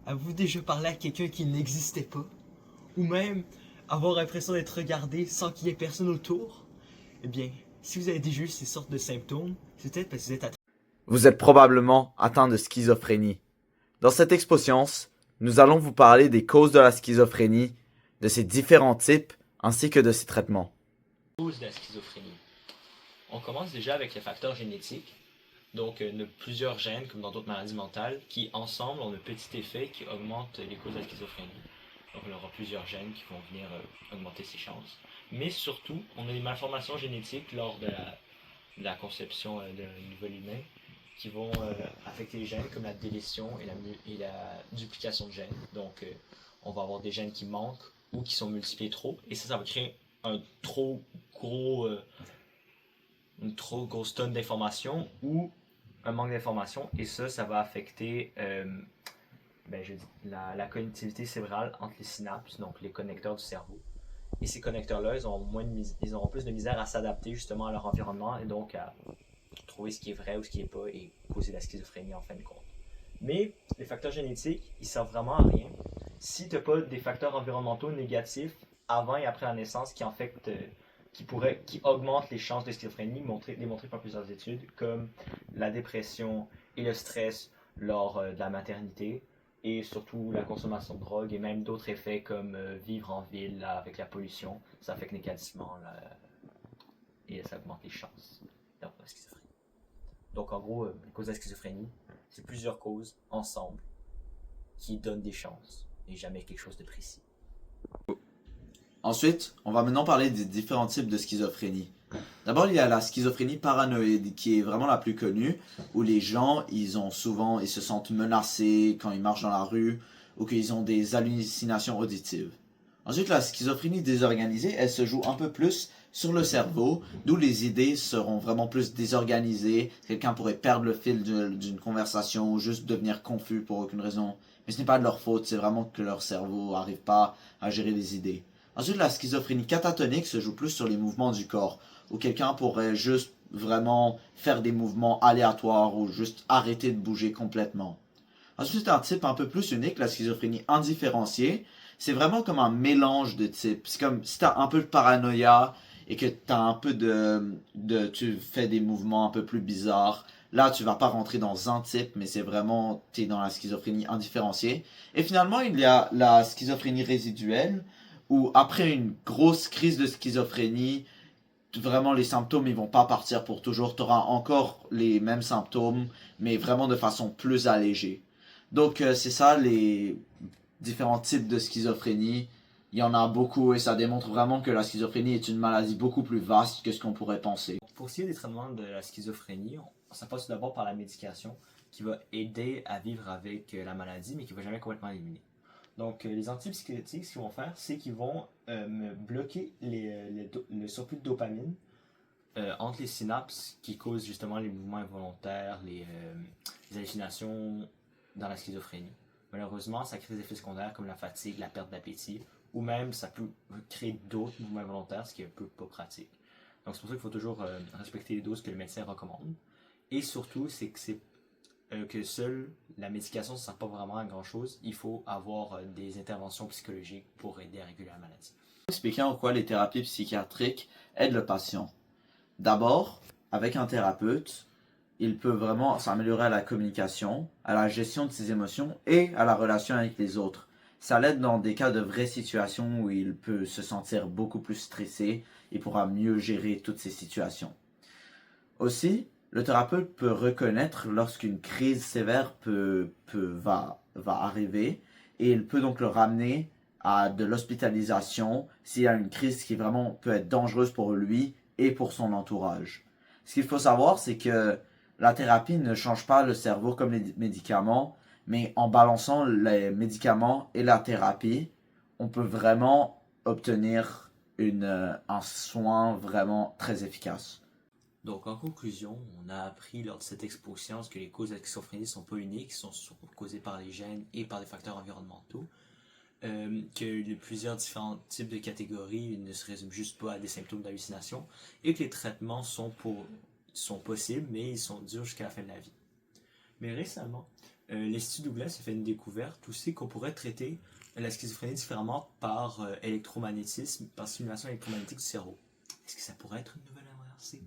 Avez-vous déjà parlé à quelqu'un qui n'existait pas? Ou même avoir l'impression d'être regardé sans qu'il y ait personne autour? Eh bien, si vous avez déjà eu ces sortes de symptômes, c'est peut-être parce que vous êtes atteint. Vous êtes probablement atteint de schizophrénie. Dans cette exposition, nous allons vous parler des causes de la schizophrénie, de ses différents types, ainsi que de ses traitements. Cause de la schizophrénie. On commence déjà avec les facteurs génétiques. Donc, on a plusieurs gènes, comme dans d'autres maladies mentales, qui ensemble ont un petit effet qui augmente les causes de la schizophrénie. Donc, on aura plusieurs gènes qui vont venir augmenter ses chances. Mais surtout, on a des malformations génétiques lors de la conception d'un nouvel humain qui vont affecter les gènes, comme la délétion et la duplication de gènes. Donc, on va avoir des gènes qui manquent ou qui sont multipliés trop, et ça va créer un trop gros, une trop grosse tonne d'informations ou un manque d'informations, et ça va affecter la connectivité cérébrale entre les synapses, donc les connecteurs du cerveau. Et ces connecteurs-là, ils auront plus de misère à s'adapter justement à leur environnement et donc à trouver ce qui est vrai ou ce qui est pas et causer la schizophrénie en fin de compte. Mais les facteurs génétiques, ils servent vraiment à rien si tu n'as pas des facteurs environnementaux négatifs avant et après la naissance qui affectent, qui augmentent les chances de schizophrénie, démontrées par plusieurs études, comme la dépression et le stress lors de la maternité, et surtout la consommation de drogue et même d'autres effets comme vivre en ville là, avec la pollution, ça affecte négativement là, et ça augmente les chances d'avoir la schizophrénie. Donc en gros, les causes de la schizophrénie, c'est plusieurs causes ensemble qui donnent des chances et jamais quelque chose de précis. Ensuite, on va maintenant parler des différents types de schizophrénie. D'abord, il y a la schizophrénie paranoïde, qui est vraiment la plus connue, où les gens, ils se sentent menacés quand ils marchent dans la rue, ou qu'ils ont des hallucinations auditives. Ensuite, la schizophrénie désorganisée, elle se joue un peu plus sur le cerveau, d'où les idées seront vraiment plus désorganisées. Quelqu'un pourrait perdre le fil d'une conversation ou juste devenir confus pour aucune raison. Mais ce n'est pas de leur faute, c'est vraiment que leur cerveau n'arrive pas à gérer les idées. Ensuite, la schizophrénie catatonique se joue plus sur les mouvements du corps, où quelqu'un pourrait juste vraiment faire des mouvements aléatoires ou juste arrêter de bouger complètement. Ensuite, un type un peu plus unique, la schizophrénie indifférenciée, c'est vraiment comme un mélange de types. C'est comme si tu as un peu de paranoïa et que tu as un peu tu fais des mouvements un peu plus bizarres. Là, tu vas pas rentrer dans un type, mais c'est vraiment, tu es dans la schizophrénie indifférenciée. Et finalement, il y a la schizophrénie résiduelle, où après une grosse crise de schizophrénie, vraiment les symptômes ils vont pas partir pour toujours. Tu auras encore les mêmes symptômes, mais vraiment de façon plus allégée. Donc c'est ça les différents types de schizophrénie. Il y en a beaucoup et ça démontre vraiment que la schizophrénie est une maladie beaucoup plus vaste que ce qu'on pourrait penser. Pour ce qui est des traitements de la schizophrénie, ça passe tout d'abord par la médication qui va aider à vivre avec la maladie, mais qui ne va jamais complètement éliminer. Donc, les antipsychotiques, ce qu'ils vont faire, c'est qu'ils vont bloquer le surplus de dopamine entre les synapses qui causent justement les mouvements involontaires, les hallucinations dans la schizophrénie. Malheureusement, ça crée des effets secondaires comme la fatigue, la perte d'appétit, ou même ça peut créer d'autres mouvements involontaires, ce qui est un peu pas pratique. Donc c'est pour ça qu'il faut toujours respecter les doses que le médecin recommande. Et surtout, que seule la médication ne sert pas vraiment à grand chose. Il faut avoir des interventions psychologiques pour aider à réguler la maladie. Expliquer en quoi les thérapies psychiatriques aident le patient. D'abord, avec un thérapeute, il peut vraiment s'améliorer à la communication, à la gestion de ses émotions et à la relation avec les autres. Ça l'aide dans des cas de vraies situations où il peut se sentir beaucoup plus stressé et pourra mieux gérer toutes ces situations. Aussi, le thérapeute peut reconnaître lorsqu'une crise sévère va arriver et il peut donc le ramener à de l'hospitalisation s'il y a une crise qui vraiment peut être dangereuse pour lui et pour son entourage. Ce qu'il faut savoir, c'est que la thérapie ne change pas le cerveau comme les médicaments, mais en balançant les médicaments et la thérapie, on peut vraiment obtenir un soin vraiment très efficace. Donc, en conclusion, on a appris lors de cette exposition que les causes de la schizophrénie ne sont pas uniques, sont causées par les gènes et par des facteurs environnementaux, qu'il y a plusieurs différents types de catégories, ils ne se résument juste pas à des symptômes d'hallucination, et que les traitements sont possibles, mais ils sont durs jusqu'à la fin de la vie. Mais récemment, l'Institut Douglas a fait une découverte aussi qu'on pourrait traiter la schizophrénie différemment par électromagnétisme, par stimulation électromagnétique du cerveau. Est-ce que ça pourrait être une nouvelle MRC?